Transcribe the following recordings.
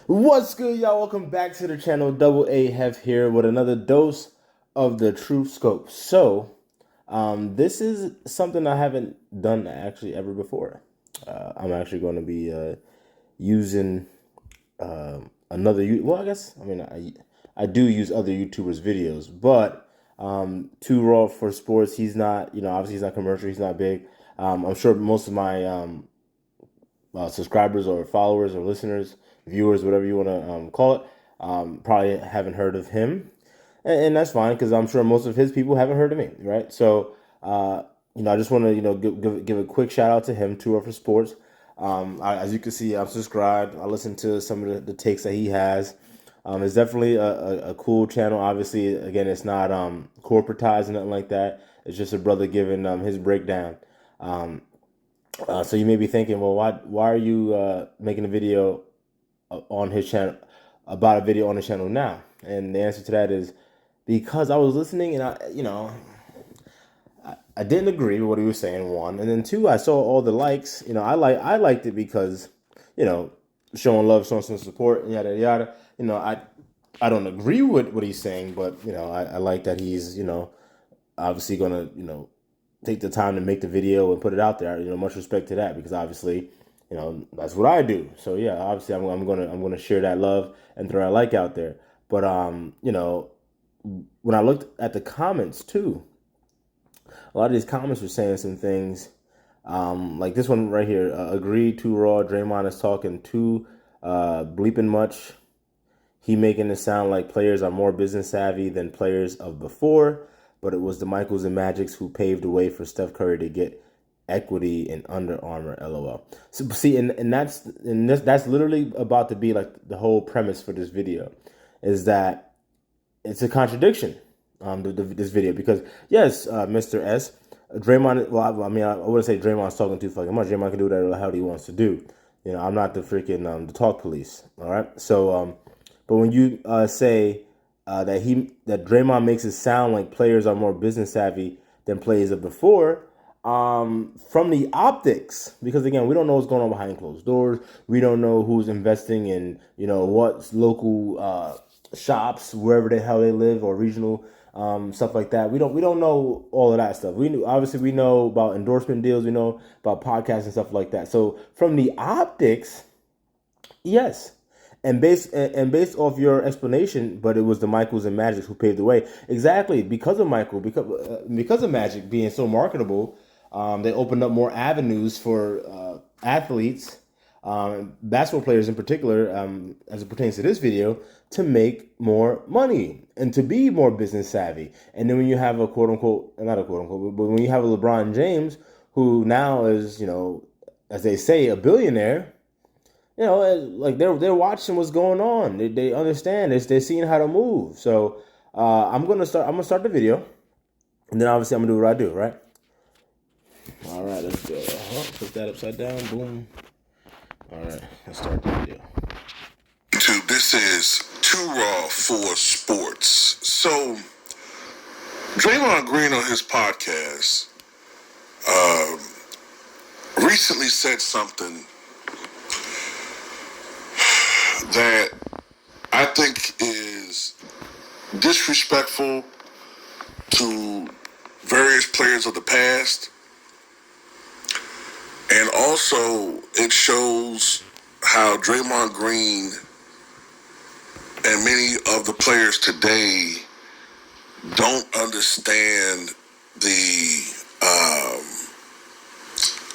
What's good, y'all? Welcome back to the channel. Double A Hef here with another dose of the Truth Scope. This is something I haven't done actually ever before. I'm actually going to be using well, I guess I do use other YouTubers' videos, but Too Raw for Sports. He's not, obviously he's not commercial. He's not big. I'm sure most of my subscribers or followers or listeners, viewers, whatever you want to call it, probably haven't heard of him, and that's fine because I'm sure most of his people haven't heard of me, right? So, I just want to give a quick shout out to him, Tour for Sports. As you can see, I'm subscribed. I listen to some of the takes that he has. It's definitely a cool channel. Obviously, again, it's not corporatized or nothing like that. It's just a brother giving his breakdown. So you may be thinking, well, why are you making a video on his channel about a video on the channel now? And the answer to that is because I was listening and I didn't agree with what he was saying. One, and then two, I saw all the likes. I liked it because showing love, showing some support, and yada yada. I don't agree with what he's saying, but I like that he's obviously gonna take the time to make the video and put it out there. Much respect to that because obviously, that's what I do. So yeah, obviously I'm gonna share that love and throw that like out there. But when I looked at the comments too, a lot of these comments were saying some things, like this one right here. Agree, too raw. Draymond is talking too bleeping much. He making it sound like players are more business savvy than players of before, but it was the Michaels and Magics who paved the way for Steph Curry to get equity in Under Armour. LOL. So see, that's literally about to be like the whole premise for this video, is that it's a contradiction. This video because yes, Mr. S. Draymond. Well, I wouldn't say Draymond's talking too fucking much. Draymond can do whatever the hell he wants to do. I'm not the freaking the talk police. All right, so but when you say that Draymond makes it sound like players are more business savvy than players of before, from the optics, because again, we don't know what's going on behind closed doors. We don't know who's investing in what local shops, wherever the hell they live, or regional stuff like that. We don't know all of that stuff. Obviously we know about endorsement deals. We know about podcasts and stuff like that. So from the optics, yes. And based off your explanation, but it was the Michaels and Magic who paved the way. Exactly, because of because of Magic being so marketable, they opened up more avenues for athletes, basketball players in particular, as it pertains to this video, to make more money and to be more business savvy. And then when you have a quote unquote, not a quote unquote, but when you have a LeBron James who now is, as they say, a billionaire, like they're watching what's going on. They understand this. They're seeing how to move. So I'm gonna start the video, and then obviously I'm gonna do what I do. Right. All right. Let's go. Put that upside down. Boom. All right. Let's start the video. This is Too Raw for Sports. So Draymond Green on his podcast recently said something that I think is disrespectful to various players of the past, and also it shows how Draymond Green and many of the players today don't understand the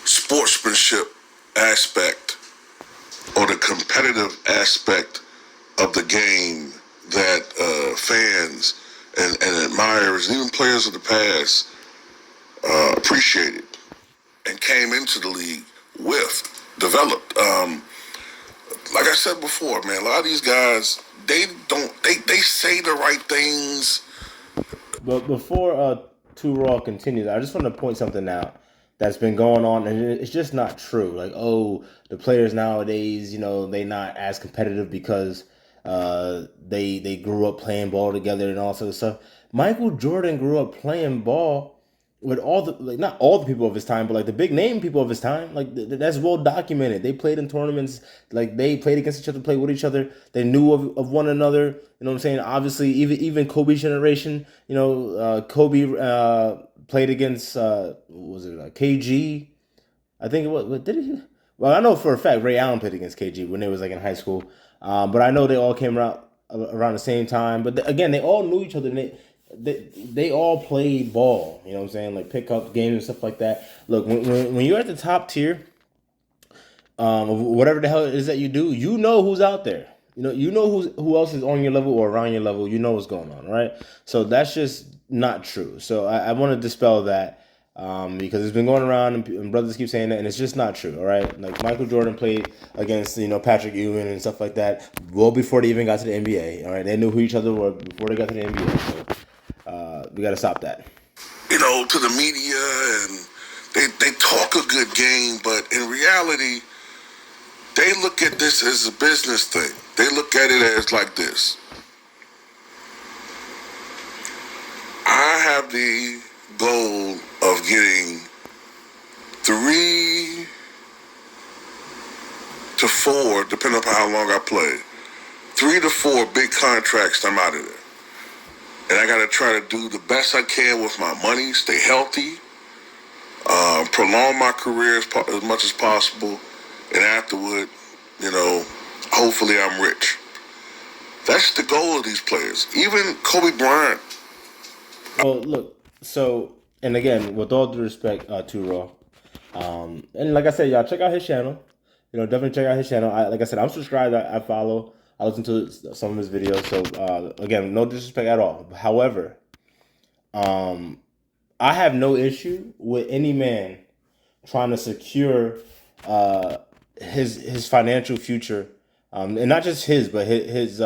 sportsmanship aspect or the competitive aspect of the game that fans and admirers and even players of the past appreciated and came into the league with, developed. Like I said before, man, a lot of these guys, they say the right things. But before Too Raw continues, I just want to point something out that's been going on, and it's just not true. Like, oh, the players nowadays, they not as competitive because they grew up playing ball together and all sort of stuff. Michael Jordan grew up playing ball with all the like not all the people of his time, but like the big name people of his time, like that's well documented. They played in tournaments, like they played against each other, played with each other. They knew of one another. You know what I'm saying? Obviously, even Kobe's generation, Kobe played against what was it KG? I think it was. What did he? Well, I know for a fact Ray Allen played against KG when they was like in high school. But I know they all came around the same time. But again, they all knew each other. And they all played ball. You know what I'm saying? Like pickup games and stuff like that. Look, when you're at the top tier, whatever the hell it is that you do, you know who's out there. You know who else is on your level or around your level. You know what's going on, right? So that's just not true. So I want to dispel that because it's been going around and brothers keep saying that, and it's just not true. All right, like Michael Jordan played against Patrick Ewing and stuff like that well before they even got to the NBA. All right, they knew who each other were before they got to the NBA. So we got to stop that. To the media, and they talk a good game, but in reality, they look at this as a business thing. They look at it as like this. I have the goal of getting 3 to 4, depending upon how long I play, 3 to 4 big contracts. I'm out of there. And I got to try to do the best I can with my money, stay healthy, prolong my career as much as possible, and afterward, hopefully I'm rich. That's the goal of these players. Even Kobe Bryant. Well, look. So, and again, with all due respect to Raw, and like I said, y'all check out his channel. Definitely check out his channel. Like I said, I'm subscribed. I follow. I listen to some of his videos. So again, no disrespect at all. However, I have no issue with any man trying to secure his financial future, and not just his, but his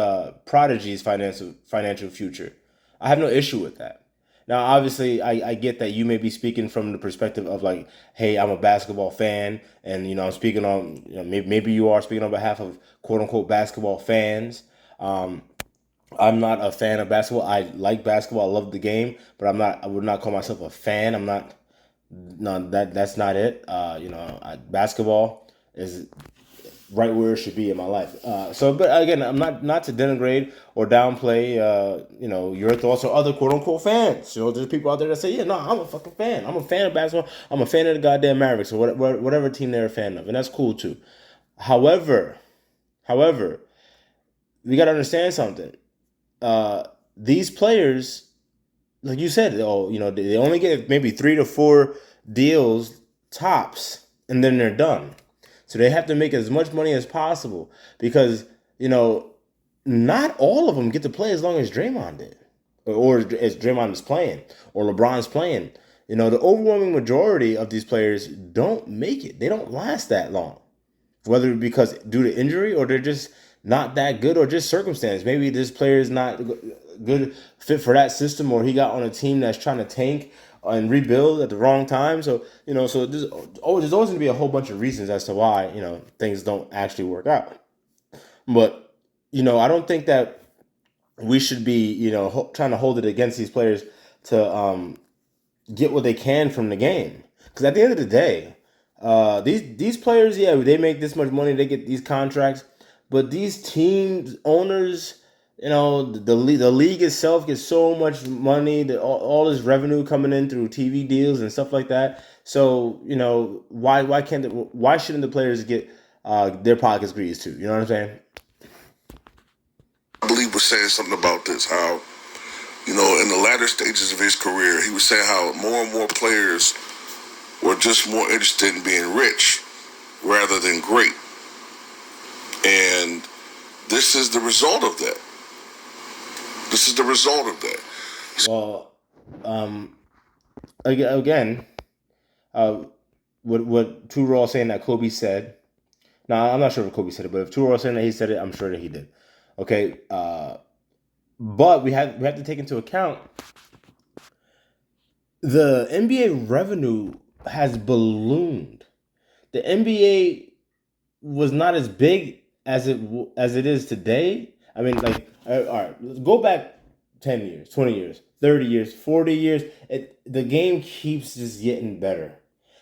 prodigy's financial future. I have no issue with that. Now, obviously, I get that you may be speaking from the perspective of like, hey, I'm a basketball fan, and I'm speaking on, maybe you are speaking on behalf of quote unquote basketball fans. I'm not a fan of basketball. I like basketball. I love the game, but I'm not. I would not call myself a fan. I'm not. No, that's not it. Basketball is right where it should be in my life. But again, I'm not to denigrate or downplay, your thoughts or other quote unquote fans. There's people out there that say, yeah, no, I'm a fucking fan. I'm a fan of basketball. I'm a fan of the goddamn Mavericks or whatever team they're a fan of, and that's cool too. However, we got to understand something. These players, like you said, they only get maybe 3 to 4 deals tops, and then they're done. So they have to make as much money as possible because not all of them get to play as long as Draymond did, or as Draymond is playing, or LeBron's playing. The overwhelming majority of these players don't make it. They don't last that long, whether because due to injury or they're just not that good or just circumstance. Maybe this player is not good fit for that system, or he got on a team that's trying to tank and rebuild at the wrong time. So there's always going to be a whole bunch of reasons as to why things don't actually work out. But I don't think that we should be trying to hold it against these players to get what they can from the game, because at the end of the day, these players, yeah, they make this much money, they get these contracts, but these teams owners, the league itself gets so much money, all this revenue coming in through TV deals and stuff like that. So why shouldn't the players get their pockets greased too? You know what I'm saying? I believe was saying something about this, how in the latter stages of his career, he was saying how more and more players were just more interested in being rich rather than great. And this is the result of that. Well, again, what Two Raw saying that Kobe said. Now, I'm not sure if Kobe said it, but if Two Raw saying that he said it, I'm sure that he did. Okay, but we have to take into account the NBA revenue has ballooned. The NBA was not as big as it is today. I mean, like, all right, let's go back 10 years, 20 years, 30 years, 40 years. The game keeps just getting better.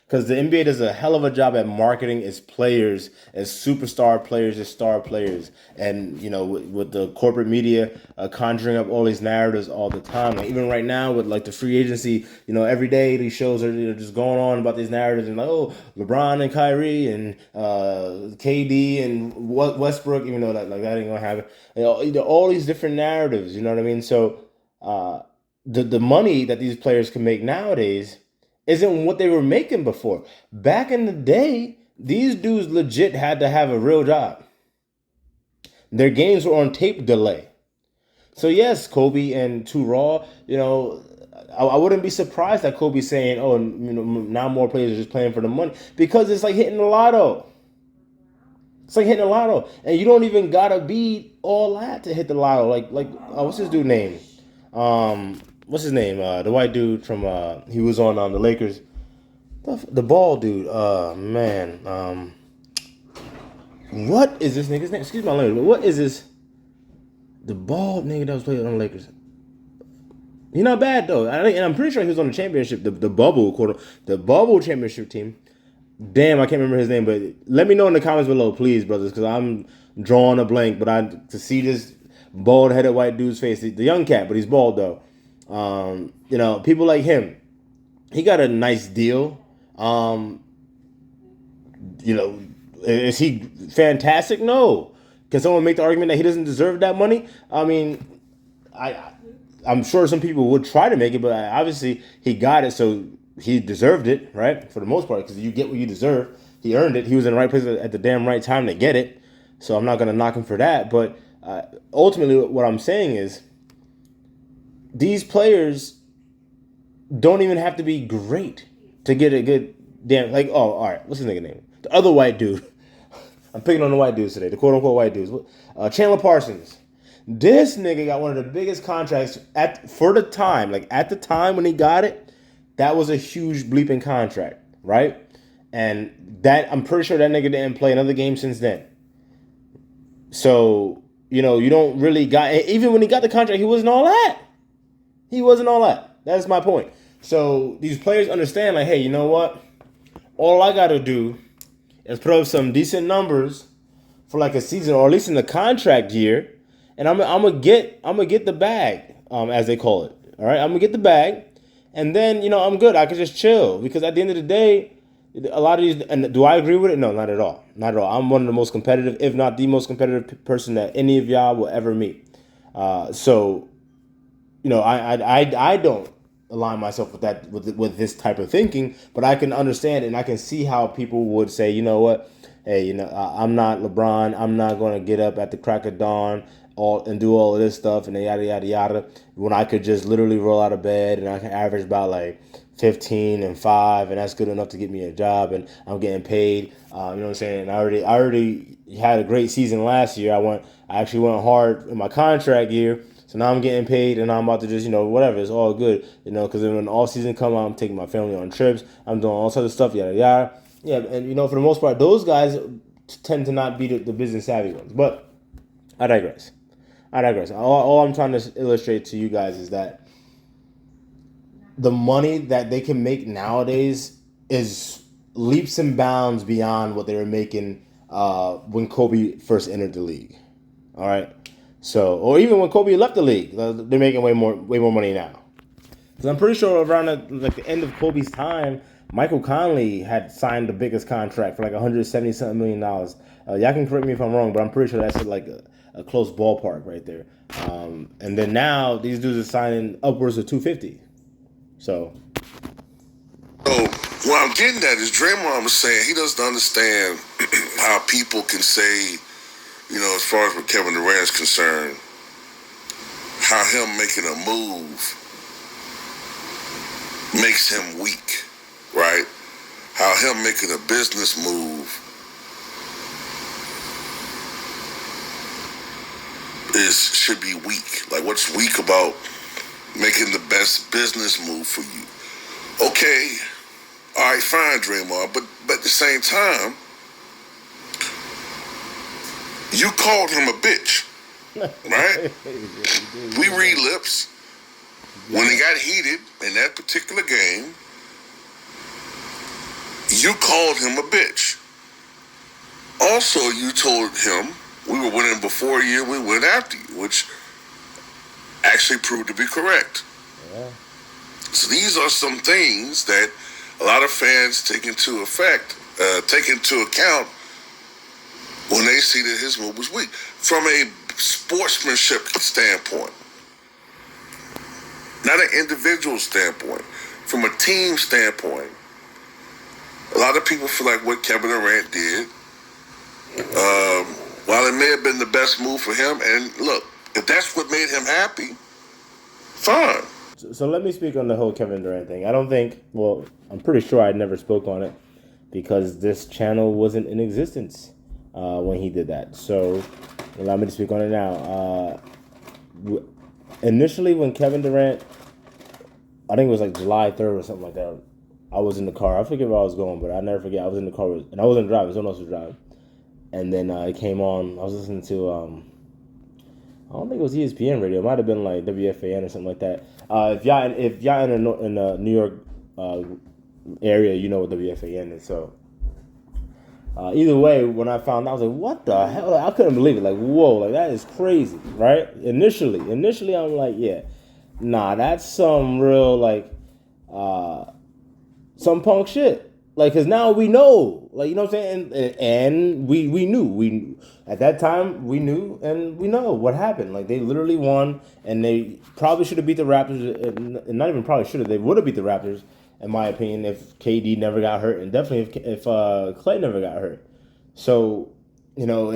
Because the NBA does a hell of a job at marketing its players as superstar players, as star players, and with the corporate media conjuring up all these narratives all the time. Like even right now with like the free agency, every day these shows are just going on about these narratives and like LeBron and Kyrie and KD and Westbrook, even though that ain't gonna happen. All these different narratives. You know what I mean? So the money that these players can make nowadays isn't what they were making before. Back in the day, these dudes legit had to have a real job. Their games were on tape delay. So yes, Kobe and Too Raw, I wouldn't be surprised that Kobe's saying, "Oh, now more players are just playing for the money," because it's like hitting the lotto. It's like hitting the lotto, and you don't even gotta be all that to hit the lotto. What's his dude name? What's his name? The white dude from he was on the Lakers. The bald dude. Man. What is this nigga's name? Excuse my language, but what is this? The bald nigga that was playing on the Lakers. He's not bad though, and I'm pretty sure he was on the championship, the bubble quarter, the bubble championship team. Damn, I can't remember his name, but let me know in the comments below, please, brothers, because I'm drawing a blank. But to see this bald-headed white dude's face, the young cat, but he's bald though. People like him, he got a nice deal. Is he fantastic? No. Can someone make the argument that he doesn't deserve that money? I mean, I'm sure some people would try to make it, but obviously he got it, so he deserved it, right? For the most part, because you get what you deserve. He earned it. He was in the right place at the damn right time to get it. So I'm not going to knock him for that. But ultimately, what I'm saying is these players don't even have to be great to get a good damn, all right, what's his nigga name? The other white dude. I'm picking on the white dudes today, the quote-unquote white dudes. Chandler Parsons. This nigga got one of the biggest contracts for the time. Like, at the time when he got it, that was a huge bleeping contract, right? And I'm pretty sure that nigga didn't play another game since then. So, you don't really even when he got the contract, he wasn't all that. He wasn't all that. That's my point. So, these players understand, like, hey, you know what? All I got to do is put up some decent numbers for like a season, or at least in the contract year, and I'm gonna get the bag, as they call it. All right, I'm gonna get the bag, and then I'm good. I can just chill, because at the end of the day, a lot of these. And do I agree with it? No, not at all. Not at all. I'm one of the most competitive, if not the most competitive person that any of y'all will ever meet. So, I don't align myself with that, with this type of thinking, but I can understand and I can see how people would say, you know what, hey, I'm not LeBron, I'm not going to get up at the crack of dawn and do all of this stuff and yada yada yada, when I could just literally roll out of bed and I can average about like 15 and 5, and that's good enough to get me a job, and I'm getting paid. You know what I'm saying? I already had a great season last year. I actually went hard in my contract year. So now I'm getting paid, and I'm about to just, whatever. It's all good, because then when all season come out, I'm taking my family on trips. I'm doing all sorts of stuff, yada, yada. Yeah, and, for the most part, those guys tend to not be the business savvy ones. But I digress. All I'm trying to illustrate to you guys is that the money that they can make nowadays is leaps and bounds beyond what they were making when Kobe first entered the league. All right? So, or even when Kobe left the league, they're making way more money now. Because I'm pretty sure around the end of Kobe's time, Michael Conley had signed the biggest contract for like $170-something million. Y'all can correct me if I'm wrong, but I'm pretty sure that's like a close ballpark right there. And then now these dudes are signing upwards of $250. So what I'm getting at is Draymond was saying he doesn't understand how people can say, as far as what Kevin Durant is concerned, how him making a move makes him weak, right? How him making a business move should be weak. Like, what's weak about making the best business move for you? Okay, all right, fine, Draymond, but at the same time, you called him a bitch, right? We read lips. When it got heated in that particular game, you called him a bitch. Also, you told him we were winning before you, we went after you, which actually proved to be correct. Yeah. So these are some things that a lot of fans take into account when they see that his move was weak. From a sportsmanship standpoint, not an individual standpoint, from a team standpoint, a lot of people feel like what Kevin Durant did, while it may have been the best move for him, and look, if that's what made him happy, fine. So let me speak on the whole Kevin Durant thing. I don't think, well, I'm pretty sure I never spoke on it because this channel wasn't in existence when he did that. So allow me to speak on it now. Initially, when Kevin Durant, I think it was like July 3rd or something like that, I was in the car. I forget where I was going, but I never forget. I was in the car, and I wasn't driving. Someone else was driving. And then it came on. I was listening to, I don't think it was ESPN radio. It might have been like WFAN or something like that. If y'all in the New York area, you know what WFAN is. So either way, when I found out, I was like, "What the hell?" I couldn't believe it. Like, whoa, like that is crazy, right? Initially, I'm like, "Yeah, nah, that's some real like some punk shit." Like, cause now we know, like, you know what I'm saying, and we knew at that time we knew and we know what happened. Like, they literally won, and they probably should have beat the Raptors, and not even probably should have. They would have beat the Raptors, in my opinion, if KD never got hurt, and definitely if Clay never got hurt. So, you know,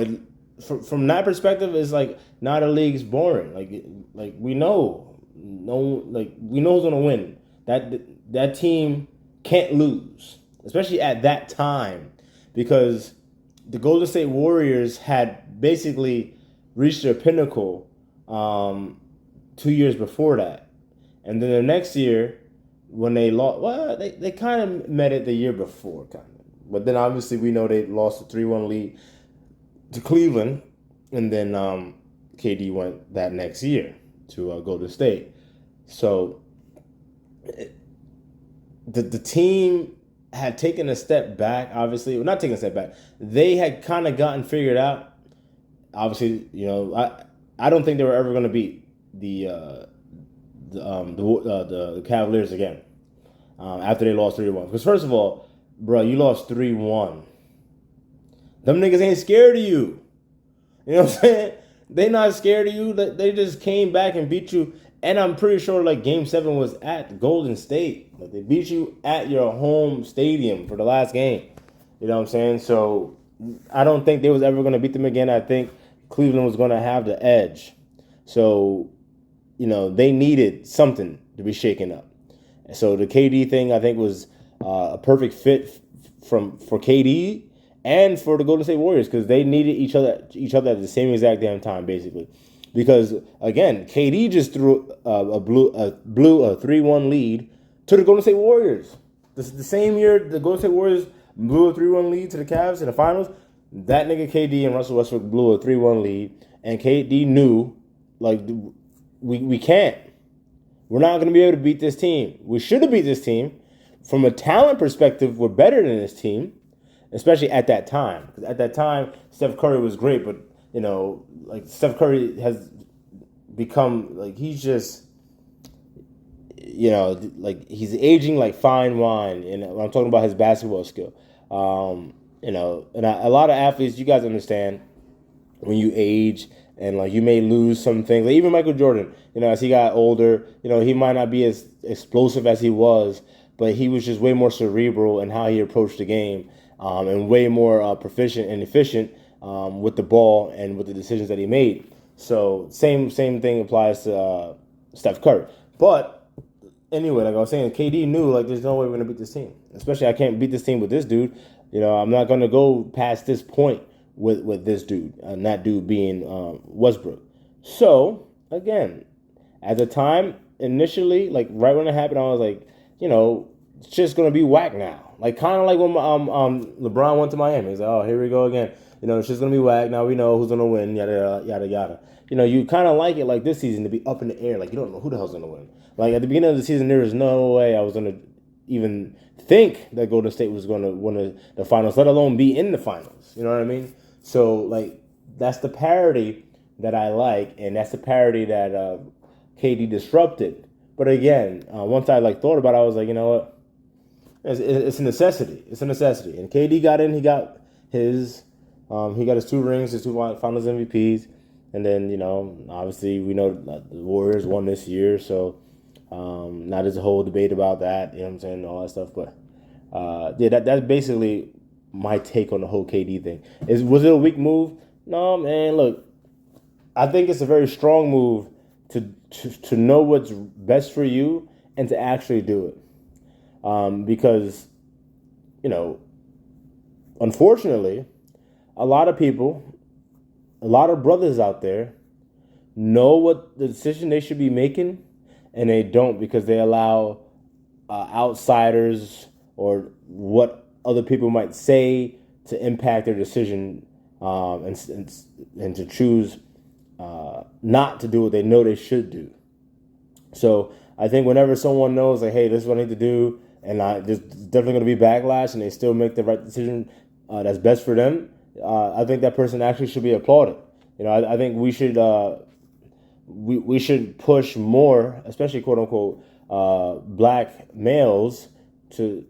from that perspective, it's like now the league's boring. Like we know, we know who's gonna win. That team can't lose, especially at that time, because the Golden State Warriors had basically reached their pinnacle 2 years before that. And then the next year, when they lost, well, they kind of met it the year before, kind of. But then obviously we know they lost a 3-1 lead to Cleveland, and then KD went that next year to Golden State. So the team had taken a step back, obviously. Well, not taking a step back. They had kind of gotten figured out. Obviously, you know, I don't think they were ever going to beat the Cavaliers again after they lost 3-1. Because first of all, bro, you lost 3-1. Them niggas ain't scared of you. You know what I'm saying? They not scared of you. They just came back and beat you. And I'm pretty sure like Game 7 was at Golden State. Like, they beat you at your home stadium for the last game. You know what I'm saying? So I don't think they was ever going to beat them again. I think Cleveland was going to have the edge. So, you know, they needed something to be shaken up. So the KD thing, I think, was a perfect fit for KD and for the Golden State Warriors, because they needed each other at the same exact damn time, basically. Because again, KD just threw blew a 3-1 lead to the Golden State Warriors. The same year the Golden State Warriors blew a 3-1 lead to the Cavs in the finals, that nigga KD and Russell Westbrook blew a 3-1 lead, and KD knew, like, we can't. We're not going to be able to beat this team. We should have beat this team. From a talent perspective, we're better than this team, especially at that time. Because at that time, Steph Curry was great, but, you know, like, Steph Curry has become, like, he's just, you know, like, he's aging like fine wine. And I'm talking about his basketball skill. You know, and a lot of athletes, you guys understand, when you age and, like, you may lose some things. Like, even Michael Jordan, you know, as he got older, you know, he might not be as explosive as he was, but he was just way more cerebral in how he approached the game, and way more proficient and efficient with the ball and with the decisions that he made. So same thing applies to Steph Curry. But anyway, like I was saying, KD knew, like, there's no way we're going to beat this team. Especially I can't beat this team with this dude. You know, I'm not going to go past this point with this dude, and that dude being Westbrook. So, again, at the time, initially, like, right when it happened, I was like, you know, it's just going to be whack now. Like, kind of like when LeBron went to Miami. He's like, oh, here we go again. It's just gonna be whack. Now we know who's gonna win. Yada yada yada. You kind of like it like this season to be up in the air. Like you don't know who the hell's gonna win. Like at the beginning of the season, there was no way I was gonna even think that Golden State was gonna win the finals, let alone be in the finals. You know what I mean? So like that's the parity that I like, and that's the parity that KD disrupted. But again, once I thought about it, I was like, you know what? It's a necessity. It's a necessity. And KD got in. He got his 2 rings, his 2 Finals MVPs, and then obviously we know the Warriors won this year, so now there's a whole debate about that. You know what I'm saying? All that stuff, but yeah, that's basically my take on the whole KD thing. Was it a weak move? No, man. Look, I think it's a very strong move to know what's best for you and to actually do it. Because, unfortunately, a lot of people, a lot of brothers out there know what the decision they should be making, and they don't because they allow outsiders or what other people might say to impact their decision, and to choose not to do what they know they should do. So I think whenever someone knows, like, hey, this is what I need to do, and there's definitely going to be backlash, and they still make the right decision that's best for them, I think that person actually should be applauded. I think we should we should push more, especially quote unquote black males, to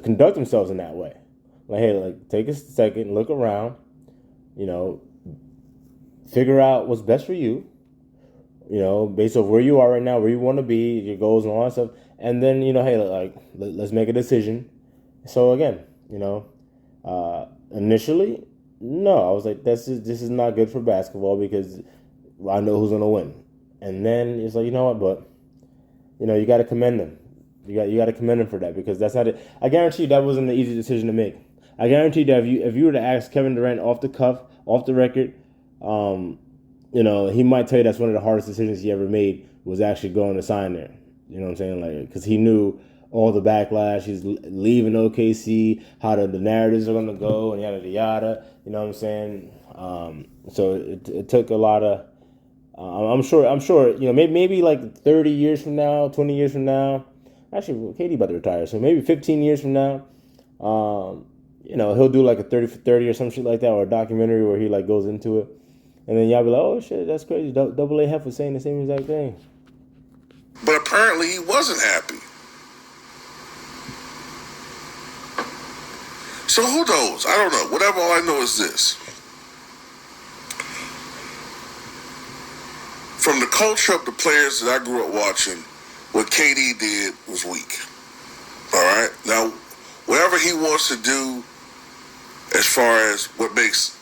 conduct themselves in that way. Like, hey, take a second, look around, figure out what's best for you. Based off where you are right now, where you want to be, your goals and all that stuff. And then, hey, let's make a decision. So again, initially, no, I was like, this is not good for basketball because I know who's gonna win. And then it's like, you know what, but you got to commend them. You got to commend them for that because that's not it. I guarantee you that wasn't an easy decision to make. I guarantee that if you were to ask Kevin Durant off the cuff, off the record, he might tell you that's one of the hardest decisions he ever made was actually going to sign there. You know what I'm saying? Because he knew all the backlash. He's leaving OKC, how the narratives are going to go, and yada, yada, yada. You know what I'm saying? So it took a lot of, I'm sure, maybe 30 years from now, 20 years from now, actually, KD about to retire, so maybe 15 years from now, he'll do a 30 for 30 or some shit like that, or a documentary where he goes into it. And then y'all be like, oh, shit, that's crazy. Double A Hef was saying the same exact thing. But apparently he wasn't happy. So who knows? I don't know. Whatever, all I know is this. From the culture of the players that I grew up watching, what KD did was weak. All right? Now, whatever he wants to do as far as what makes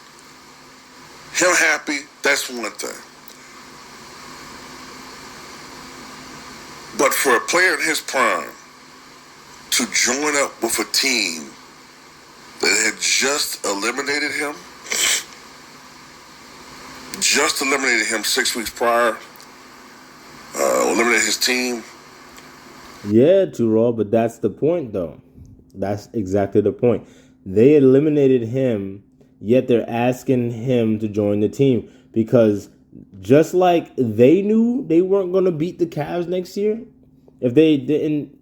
him happy, that's one thing. But for a player in his prime to join up with a team that had just eliminated him 6 weeks prior, eliminated his team. Yeah, Too Raw, but that's the point, though. That's exactly the point. They eliminated him, yet they're asking him to join the team because just like they knew they weren't going to beat the Cavs next year, if they didn't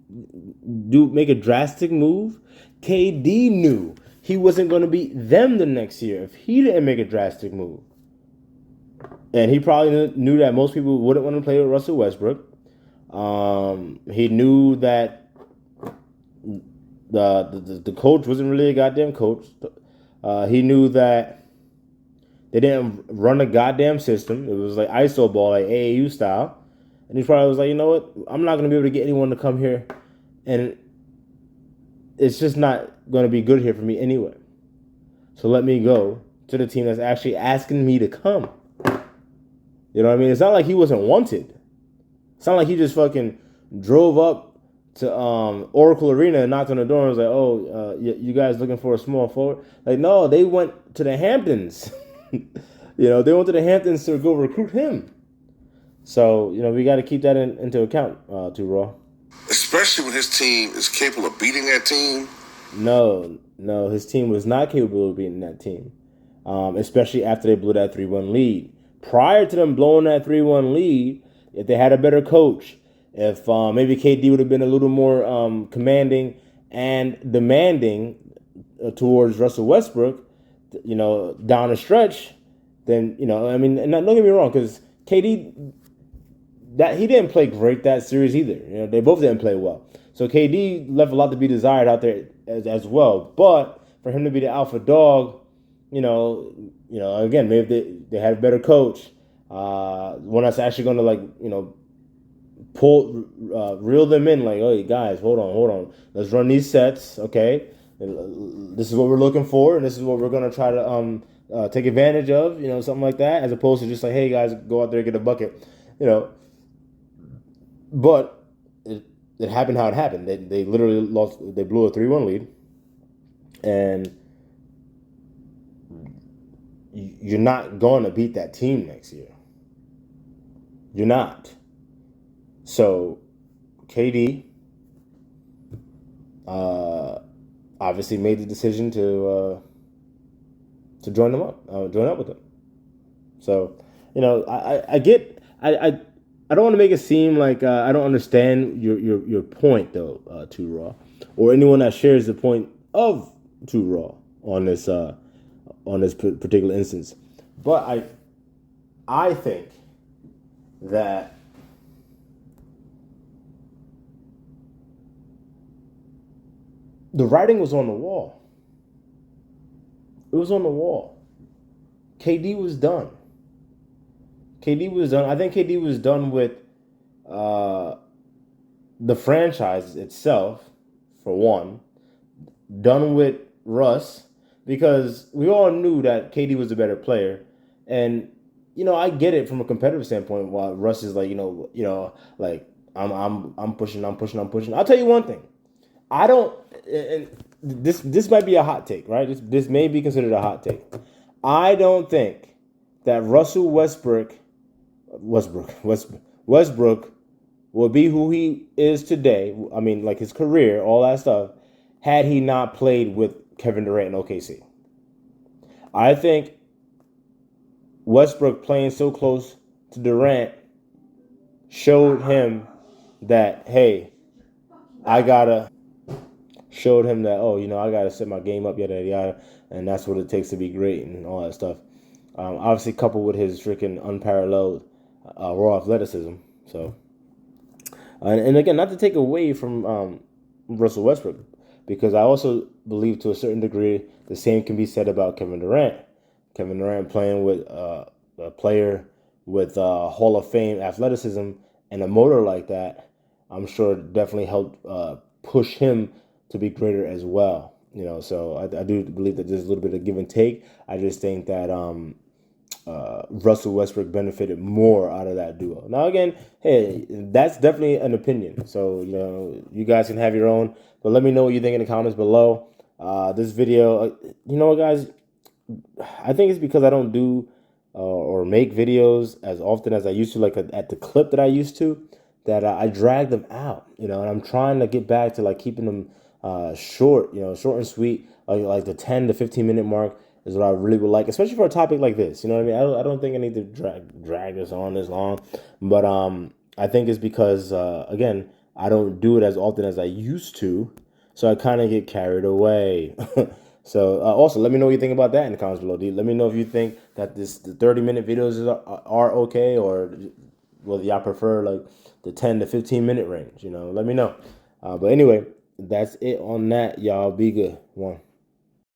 make a drastic move, KD knew he wasn't going to beat them the next year if he didn't make a drastic move. And he probably knew that most people wouldn't want to play with Russell Westbrook. He knew that the coach wasn't really a goddamn coach. He knew that they didn't run a goddamn system. It was like ISO ball, like AAU style. And he probably was like, you know what? I'm not going to be able to get anyone to come here. And it's just not going to be good here for me anyway. So let me go to the team that's actually asking me to come. You know what I mean? It's not like he wasn't wanted. It's not like he just fucking drove up to Oracle Arena and knocked on the door and was like, oh, you guys looking for a small forward? Like, no, they went to the Hamptons. They went to the Hamptons to go recruit him. So, we got to keep that into account, Too Raw. Especially when his team is capable of beating that team. No, his team was not capable of beating that team. especially after they blew that 3-1 lead. Prior to them blowing that 3-1 lead, if they had a better coach, if maybe KD would have been a little more commanding and demanding towards Russell Westbrook, down the stretch, then I mean, and don't get me wrong, because KD, that he didn't play great that series either. They both didn't play well. So KD left a lot to be desired out there as well. But for him to be the alpha dog, again, maybe they had a better coach, one that's actually going to reel them in, like, oh, guys, hold on, let's run these sets, okay? This is what we're looking for, and this is what we're going to try to take advantage of, something like that, as opposed to just like, hey, guys, go out there and get a bucket, But it happened how it happened. They literally lost. They blew a 3-1 lead, and you're not going to beat that team next year. You're not. So, KD obviously made the decision to join up with them. So, I don't want to make it seem like I don't understand your point though, Too Raw, or anyone that shares the point of Too Raw on this particular instance. But I think that the writing was on the wall. It was on the wall. KD was done. KD was done. I think KD was done with the franchise itself, for one. Done with Russ, because we all knew that KD was a better player, and I get it from a competitive standpoint. While Russ is like, like I'm pushing. I'll tell you one thing. I don't. And this might be a hot take, right? This may be considered a hot take. I don't think that Russell Westbrook will be who he is today. I mean, like his career, all that stuff, had he not played with Kevin Durant in OKC. I think Westbrook playing so close to Durant showed him that, hey, showed him that, I gotta set my game up, yada yada yada, and that's what it takes to be great and all that stuff. Obviously, coupled with his freaking unparalleled raw athleticism. So, and again, not to take away from Russell Westbrook, because I also believe to a certain degree the same can be said about Kevin Durant. Kevin Durant playing with a player with Hall of Fame athleticism and a motor like that, I'm sure definitely helped push him to be greater as well. So I do believe that there's a little bit of give and take. I just think that Russell Westbrook benefited more out of that duo. Now, again, hey, that's definitely an opinion. So, you guys can have your own. But let me know what you think in the comments below. This video, guys, I think it's because I don't do or make videos as often as I used to, like at the clip that I used to, that I drag them out, and I'm trying to get back to like keeping them short, short and sweet, like the 10 to 15 minute mark is what I really would like, especially for a topic like this. You know what I mean? I don't think I need to drag this on this long, but I think it's because again, I don't do it as often as I used to, so I kind of get carried away. So also, let me know what you think about that in the comments below. Let me know if you think that the 30-minute videos are okay, or whether y'all prefer like the 10 to 15 minute range. Let me know. But anyway, that's it on that. Y'all be good. One.